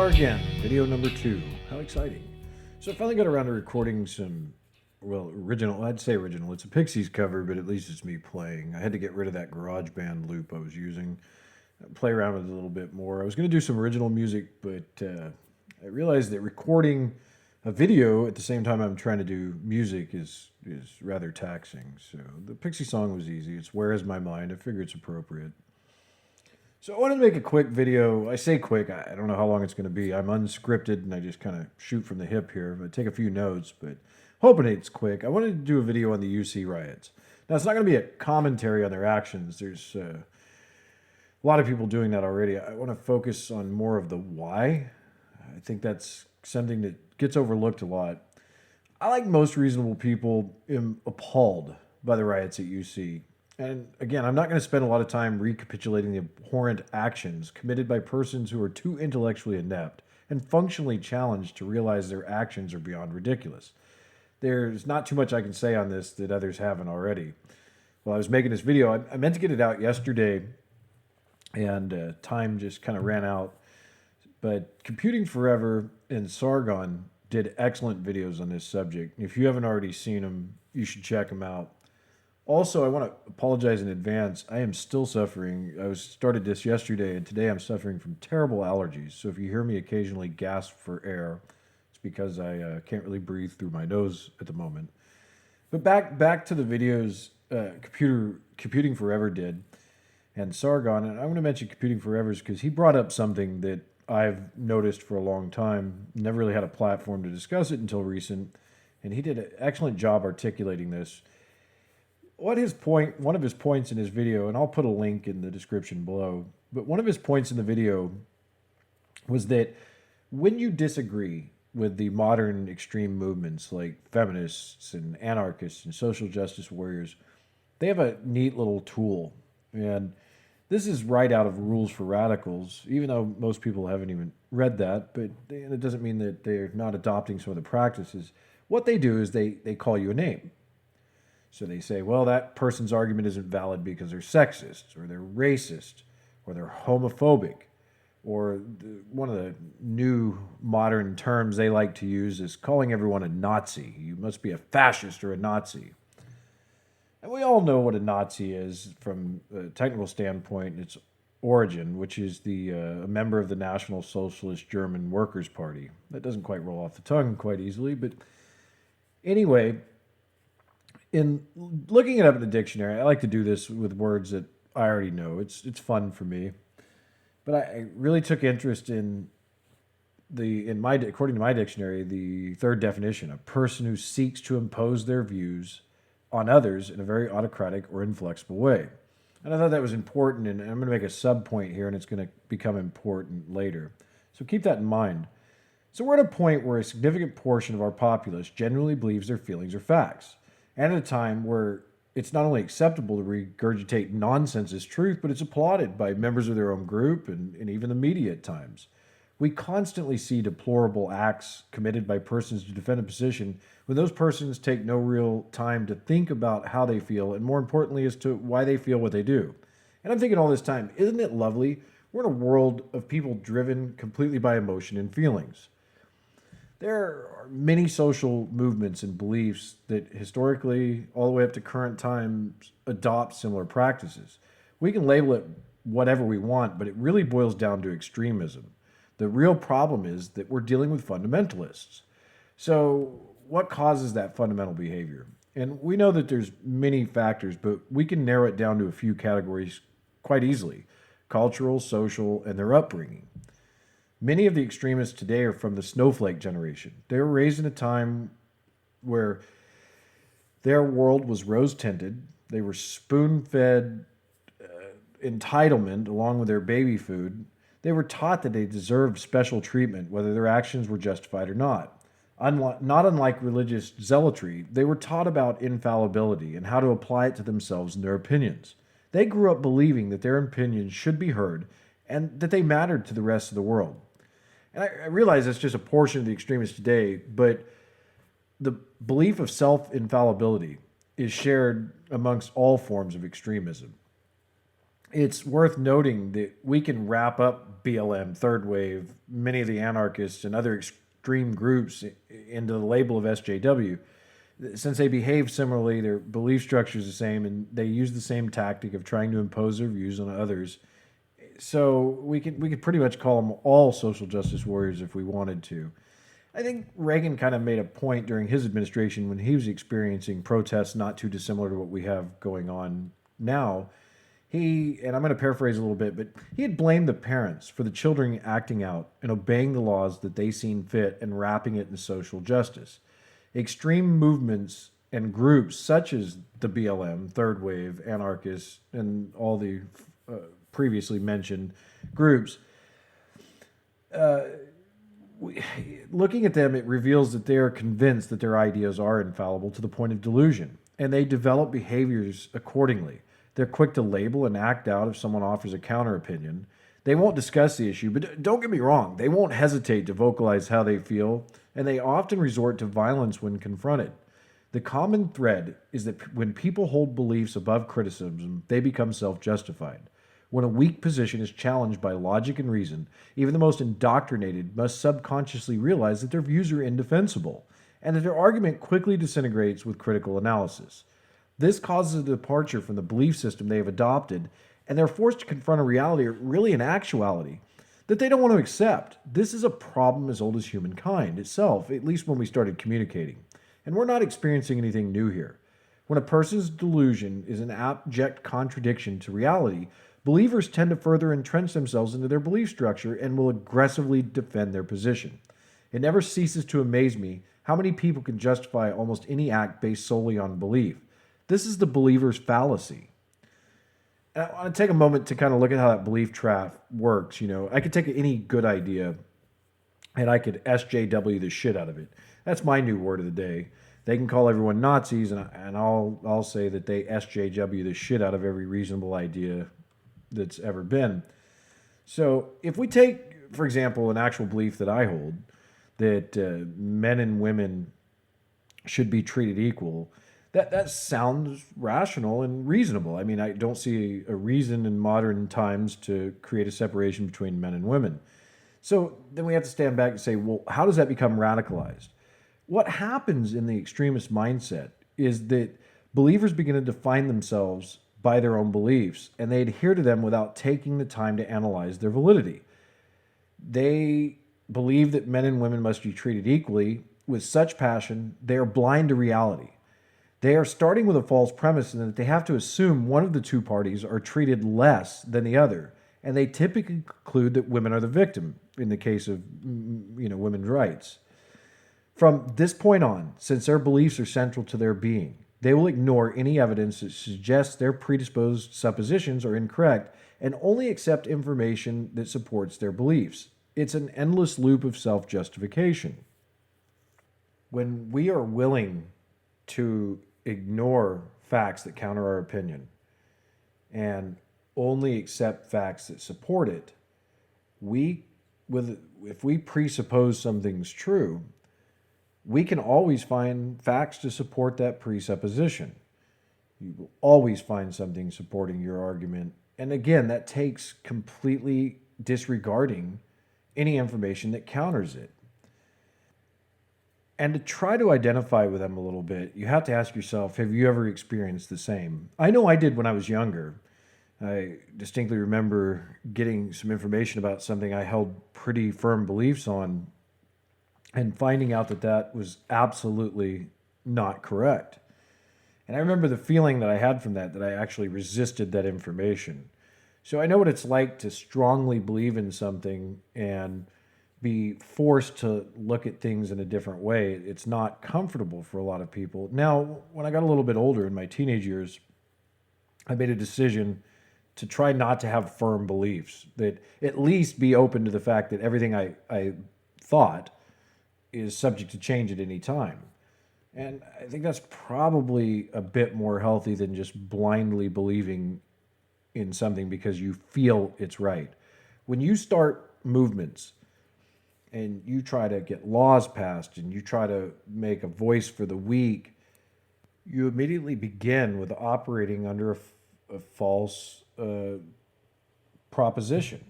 are again, video number 2. How exciting. So I finally got around to recording some, original, I'd say original. It's a Pixies cover, but at least it's me playing. I had to get rid of that GarageBand loop I was using, play around with it a little bit more. I was going to do some original music, but I realized that recording a video at the same time I'm trying to do music is rather taxing. So the Pixie song was easy. It's Where Is My Mind? I figure it's appropriate. So I wanted to make a quick video. I say quick, I don't know how long it's going to be. I'm unscripted and I just kind of shoot from the hip here. I take a few notes, but hoping it's quick. I wanted to do a video on the UC riots. Now, it's not going to be a commentary on their actions. There's a lot of people doing that already. I want to focus on more of the why. I think that's something that gets overlooked a lot. I, like most reasonable people, am appalled by the riots at UC. And again, I'm not going to spend a lot of time recapitulating the abhorrent actions committed by persons who are too intellectually inept and functionally challenged to realize their actions are beyond ridiculous. There's not too much I can say on this that others haven't already. While I was making this video, I meant to get it out yesterday, and time just kind of ran out. But Computing Forever and Sargon did excellent videos on this subject. If you haven't already seen them, you should check them out. Also, I want to apologize in advance. I am still suffering. I started this yesterday, and today I'm suffering from terrible allergies. So if you hear me occasionally gasp for air, it's because I can't really breathe through my nose at the moment. But back to the videos Computing Forever did, and Sargon. And I want to mention Computing Forever's because he brought up something that I've noticed for a long time. Never really had a platform to discuss it until recent, and he did an excellent job articulating this. One of his points in his video, and I'll put a link in the description below, but one of his points in the video was that when you disagree with the modern extreme movements like feminists and anarchists and social justice warriors, they have a neat little tool. And this is right out of Rules for Radicals, even though most people haven't even read that, but it doesn't mean that they're not adopting some of the practices. What they do is they call you a name. So they say, well, that person's argument isn't valid because they're sexist, or they're racist, or they're homophobic, or one of the new modern terms they like to use is calling everyone a Nazi. You must be a fascist or a Nazi. And we all know what a Nazi is from a technical standpoint, its origin, which is a member of the National Socialist German Workers' Party. That doesn't quite roll off the tongue quite easily, but anyway, in looking it up in the dictionary, I like to do this with words that I already know. It's fun for me. But I really took interest in according to my dictionary, the third definition: a person who seeks to impose their views on others in a very autocratic or inflexible way. And I thought that was important, and I'm going to make a sub point here, and it's going to become important later. So keep that in mind. So we're at a point where a significant portion of our populace genuinely believes their feelings are facts, and at a time where it's not only acceptable to regurgitate nonsense as truth, but it's applauded by members of their own group and even the media at times. We constantly see deplorable acts committed by persons to defend a position when those persons take no real time to think about how they feel, and more importantly, as to why they feel what they do. And I'm thinking all this time, isn't it lovely? We're in a world of people driven completely by emotion and feelings. There are many social movements and beliefs that historically, all the way up to current times, adopt similar practices. We can label it whatever we want, but it really boils down to extremism. The real problem is that we're dealing with fundamentalists. So what causes that fundamental behavior? And we know that there's many factors, but we can narrow it down to a few categories quite easily: cultural, social, and their upbringing. Many of the extremists today are from the snowflake generation. They were raised in a time where their world was rose-tinted. They were spoon-fed entitlement along with their baby food. They were taught that they deserved special treatment, whether their actions were justified or not. Not unlike religious zealotry, they were taught about infallibility and how to apply it to themselves and their opinions. They grew up believing that their opinions should be heard and that they mattered to the rest of the world. And I realize that's just a portion of the extremists today, but the belief of self-infallibility is shared amongst all forms of extremism. It's worth noting that we can wrap up BLM, third wave, many of the anarchists, and other extreme groups into the label of SJW. Since they behave similarly, their belief structure is the same, and they use the same tactic of trying to impose their views on others. So we could pretty much call them all social justice warriors if we wanted to. I think Reagan kind of made a point during his administration when he was experiencing protests not too dissimilar to what we have going on now. And I'm going to paraphrase a little bit, but he had blamed the parents for the children acting out and obeying the laws that they seen fit and wrapping it in social justice. Extreme movements and groups such as the BLM, Third Wave, anarchists, and all the uh, previously mentioned groups, we, looking at them, it reveals that they are convinced that their ideas are infallible to the point of delusion, and they develop behaviors accordingly. They're quick to label and act out if someone offers a counter opinion. They won't discuss the issue, but don't get me wrong, they won't hesitate to vocalize how they feel, and they often resort to violence when confronted. The common thread is that when people hold beliefs above criticism, they become self justified. When a weak position is challenged by logic and reason, even the most indoctrinated must subconsciously realize that their views are indefensible and that their argument quickly disintegrates with critical analysis. This causes a departure from the belief system they have adopted, and they're forced to confront a reality, or really an actuality, that they don't want to accept. This is a problem as old as humankind itself, at least when we started communicating. And we're not experiencing anything new here. When a person's delusion is an abject contradiction to reality, believers tend to further entrench themselves into their belief structure and will aggressively defend their position. It never ceases to amaze me how many people can justify almost any act based solely on belief. This is the believer's fallacy. And I want to take a moment to kind of look at how that belief trap works. I could take any good idea and I could SJW the shit out of it. That's my new word of the day. They can call everyone Nazis, and I'll say that they SJW the shit out of every reasonable idea that's ever been. So if we take, for example, an actual belief that I hold that men and women should be treated equal, that sounds rational and reasonable. I mean, I don't see a reason in modern times to create a separation between men and women. So then we have to stand back and say, well, how does that become radicalized? What happens in the extremist mindset is that believers begin to define themselves by their own beliefs, and they adhere to them without taking the time to analyze their validity. They believe that men and women must be treated equally with such passion, they are blind to reality. They are starting with a false premise in that they have to assume one of the two parties are treated less than the other, and they typically conclude that women are the victim in the case of women's rights. From this point on, since their beliefs are central to their being, they will ignore any evidence that suggests their predisposed suppositions are incorrect and only accept information that supports their beliefs. It's an endless loop of self justification. When we are willing to ignore facts that counter our opinion and only accept facts that support it, we with if we presuppose something's true, we can always find facts to support that presupposition. You will always find something supporting your argument. And again, that takes completely disregarding any information that counters it. And to try to identify with them a little bit, you have to ask yourself, have you ever experienced the same? I know I did when I was younger. I distinctly remember getting some information about something I held pretty firm beliefs on and finding out that that was absolutely not correct. And I remember the feeling that I had from that I actually resisted that information. So I know what it's like to strongly believe in something and be forced to look at things in a different way. It's not comfortable for a lot of people. Now, when I got a little bit older in my teenage years, I made a decision to try not to have firm beliefs, that at least be open to the fact that everything I thought is subject to change at any time. And I think that's probably a bit more healthy than just blindly believing in something because you feel it's right. When you start movements and you try to get laws passed and you try to make a voice for the weak, you immediately begin with operating under a false proposition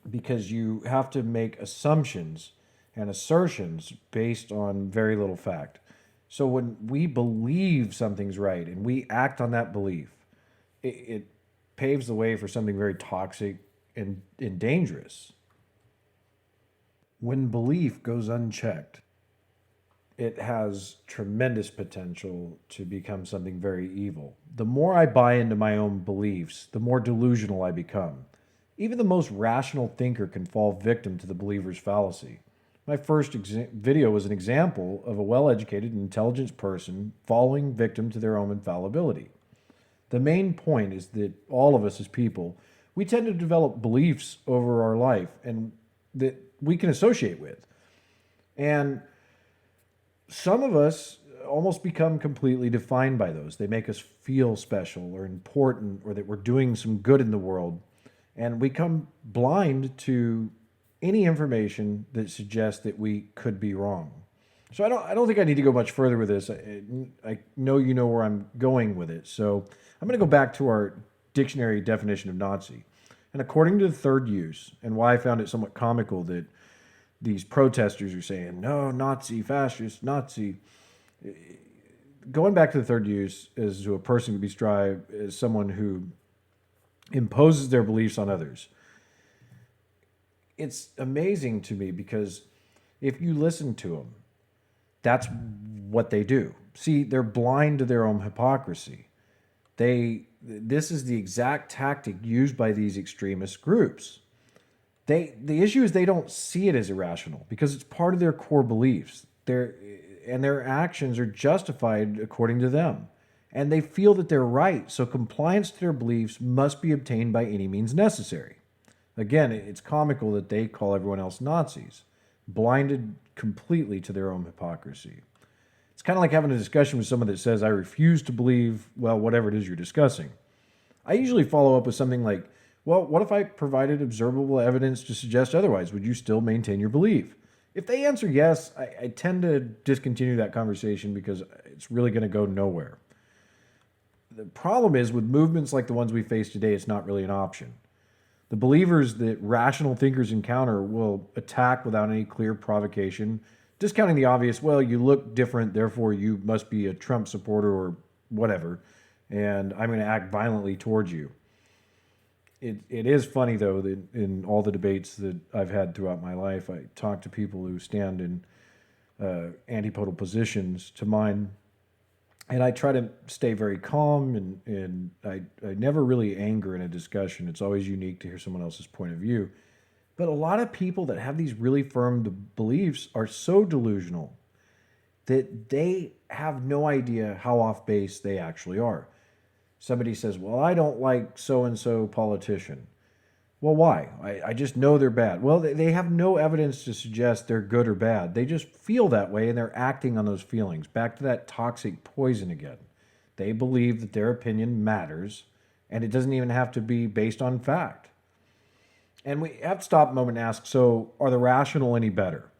because you have to make assumptions and assertions based on very little fact. So when we believe something's right and we act on that belief, it paves the way for something very toxic and dangerous. When belief goes unchecked, it has tremendous potential to become something very evil. The more I buy into my own beliefs, the more delusional I become. Even the most rational thinker can fall victim to the believer's fallacy. My first video was an example of a well educated and intelligent person falling victim to their own infallibility. The main point is that all of us as people, we tend to develop beliefs over our life and that we can associate with. And some of us almost become completely defined by those. They make us feel special or important or that we're doing some good in the world. And we come blind to any information that suggests that we could be wrong. So I don't think I need to go much further with this. I know you know where I'm going with it. So I'm going to go back to our dictionary definition of Nazi. And according to the third use, and why I found it somewhat comical that these protesters are saying, no, Nazi, fascist, Nazi. Going back to the third use as to a person can be described as someone who imposes their beliefs on others. It's amazing to me because if you listen to them, that's what they do. See, they're blind to their own hypocrisy. This is the exact tactic used by these extremist groups. The issue is they don't see it as irrational because it's part of their core beliefs. Their actions are justified according to them. And they feel that they're right, so compliance to their beliefs must be obtained by any means necessary. Again, it's comical that they call everyone else Nazis, blinded completely to their own hypocrisy. It's kind of like having a discussion with someone that says, I refuse to believe, well, whatever it is you're discussing. I usually follow up with something like, well, what if I provided observable evidence to suggest otherwise? Would you still maintain your belief? If they answer yes, I tend to discontinue that conversation because it's really going to go nowhere. The problem is with movements like the ones we face today, it's not really an option. The believers that rational thinkers encounter will attack without any clear provocation, discounting the obvious, well, you look different, therefore you must be a Trump supporter or whatever, and I'm going to act violently towards you. It is funny, though, that in all the debates that I've had throughout my life, I talk to people who stand in antipodal positions to mine, and I try to stay very calm, and I never really anger in a discussion. It's always unique to hear someone else's point of view. But a lot of people that have these really firm beliefs are so delusional that they have no idea how off base they actually are. Somebody says, well, I don't like so-and-so politician. Well, why? I just know they're bad. Well, they have no evidence to suggest they're good or bad. They just feel that way and they're acting on those feelings. Back to that toxic poison again. They believe that their opinion matters and it doesn't even have to be based on fact. And we have to stop a moment and ask, so are the rational any better?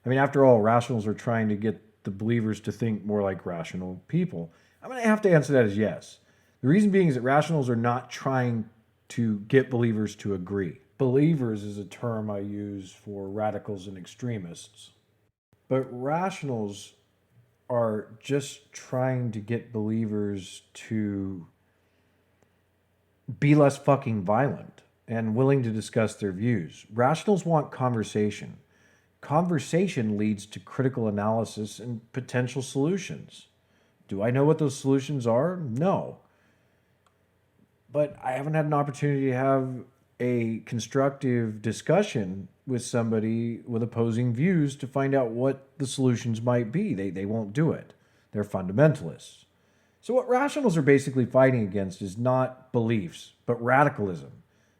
I mean, after all, rationals are trying to get the believers to think more like rational people. I'm going to have to answer that as yes. The reason being is that rationals are not trying to get believers to agree. Believers is a term I use for radicals and extremists. But rationals are just trying to get believers to be less fucking violent and willing to discuss their views. Rationals want conversation. Conversation leads to critical analysis and potential solutions. Do I know what those solutions are? No. But I haven't had an opportunity to have a constructive discussion with somebody with opposing views to find out what the solutions might be. They won't do it. They're fundamentalists. So what rationals are basically fighting against is not beliefs, but radicalism.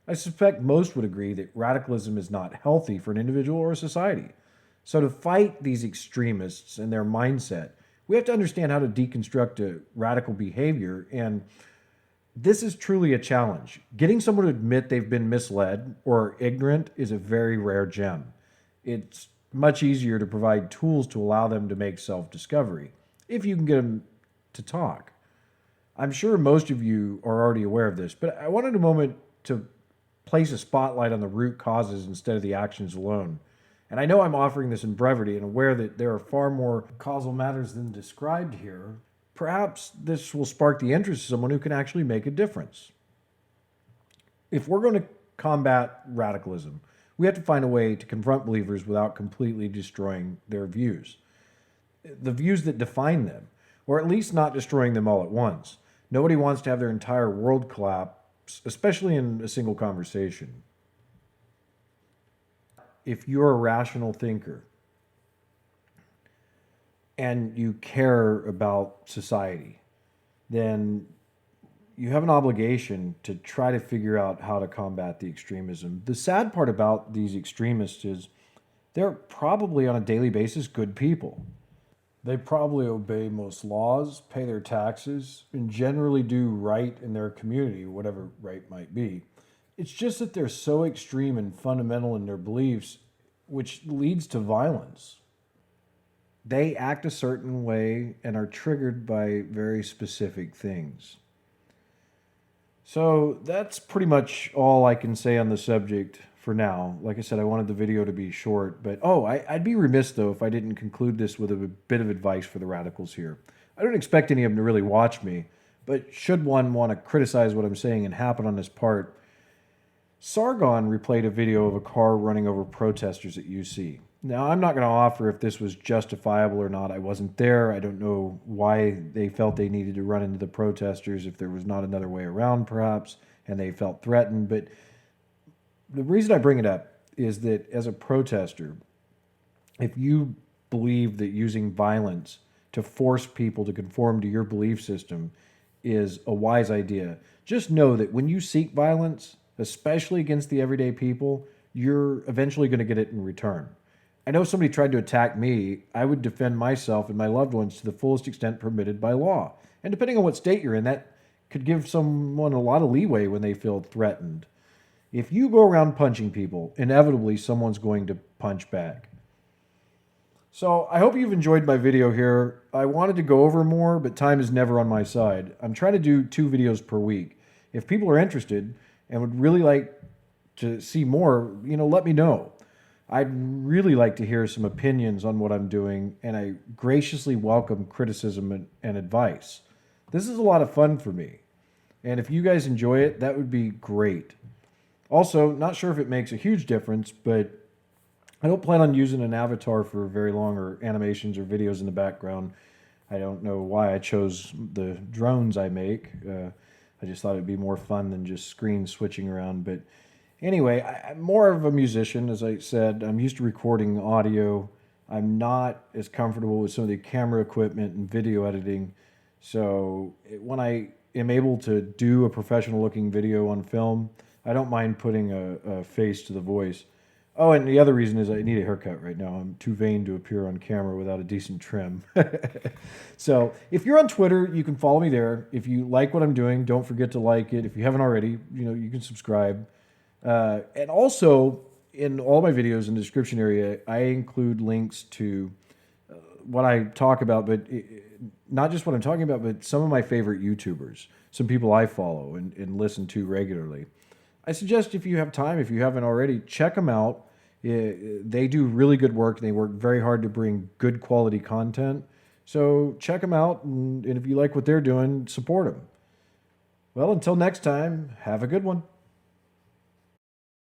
I suspect most would agree that radicalism is not healthy for an individual or a society. So to fight these extremists and their mindset, we have to understand how to deconstruct a radical behavior, and this is truly a challenge. Getting someone to admit they've been misled or ignorant is a very rare gem. It's much easier to provide tools to allow them to make self-discovery, if you can get them to talk. I'm sure most of you are already aware of this, but I wanted a moment to place a spotlight on the root causes instead of the actions alone. And I know I'm offering this in brevity and aware that there are far more causal matters than described here. Perhaps this will spark the interest of someone who can actually make a difference. If we're going to combat radicalism, we have to find a way to confront believers without completely destroying their views, the views that define them, or at least not destroying them all at once. Nobody wants to have their entire world collapse, especially in a single conversation. If you're a rational thinker and you care about society, then you have an obligation to try to figure out how to combat the extremism. The sad part about these extremists is they're probably on a daily basis good people. They probably obey most laws, pay their taxes, and generally do right in their community, whatever right might be. It's just that they're so extreme and fundamental in their beliefs, which leads to violence. They act a certain way and are triggered by very specific things. So that's pretty much all I can say on the subject for now. Like I said, I wanted the video to be short, but I'd be remiss though if I didn't conclude this with a bit of advice for the radicals here. I don't expect any of them to really watch me, but should one want to criticize what I'm saying and happen on this part, Sargon replayed a video of a car running over protesters at UC. Now, I'm not going to offer if this was justifiable or not. I wasn't there. I don't know why they felt they needed to run into the protesters, if there was not another way around, perhaps, and they felt threatened. But the reason I bring it up is that as a protester, if you believe that using violence to force people to conform to your belief system is a wise idea, just know that when you seek violence, especially against the everyday people, you're eventually going to get it in return. I know somebody tried to attack me. I would defend myself and my loved ones to the fullest extent permitted by law. And depending on what state you're in, that could give someone a lot of leeway when they feel threatened. If you go around punching people, inevitably someone's going to punch back. So I hope you've enjoyed my video here. I wanted to go over more, but time is never on my side. I'm trying to do 2 videos per week. If people are interested and would really like to see more, let me know. I'd really like to hear some opinions on what I'm doing, and I graciously welcome criticism and advice. This is a lot of fun for me, and if you guys enjoy it, that would be great. Also, not sure if it makes a huge difference, but I don't plan on using an avatar for very long or animations or videos in the background. I don't know why I chose the drones I make. I just thought it'd be more fun than just screen switching around, but anyway, I'm more of a musician, as I said. I'm used to recording audio. I'm not as comfortable with some of the camera equipment and video editing. So when I am able to do a professional-looking video on film, I don't mind putting a face to the voice. Oh, and the other reason is I need a haircut right now. I'm too vain to appear on camera without a decent trim. So if you're on Twitter, you can follow me there. If you like what I'm doing, don't forget to like it. If you haven't already, you can subscribe. And also, in all my videos in the description area, I include links to what I talk about, but not just what I'm talking about, but some of my favorite YouTubers, some people I follow and listen to regularly. I suggest if you have time, if you haven't already, check them out. They do really good work, and they work very hard to bring good quality content. So check them out, and if you like what they're doing, support them. Well, until next time, have a good one.